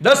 10